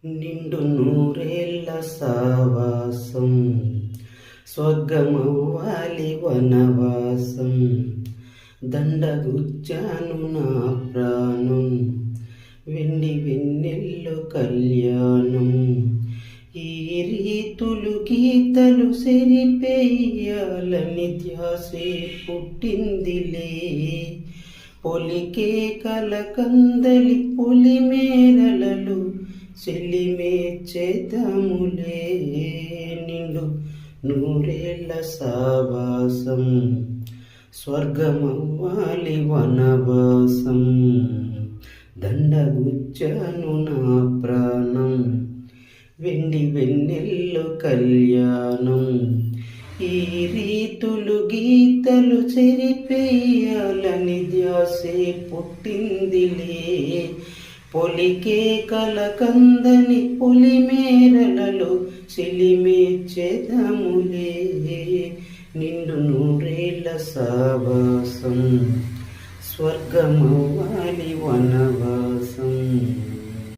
నిండు నూరేళ్ళ సావాసం స్వర్గమవ్వాలి వనవాసం దండగుచ్చాను నా ప్రాణం వెండి వెన్నెల్లు కళ్యాణం ఈ రీతులు గీతలు సెరిపెయ్యాలని ధ్యాసే పుట్టిందిలే పొలికే కలకందలి పొలిమేరలలో చెలిమే చేద్దాములే నిండు నూరేళ్ళ సావాసం స్వర్గమవ్వాలి వనవాసం దండగుచ్చాను నా ప్రాణం వెండి వెన్నెల్లు కళ్యాణం ఈ రీతులు గీతలు చెరిపెయ్యాలని ధ్యాసే పుట్టిందిలే పొలికే కలకందని పొలిమేరలలో చెలిమే చేదములే నిండు నూరేళ్ళ సావాసం స్వర్గమవ్వాలి వనవాసం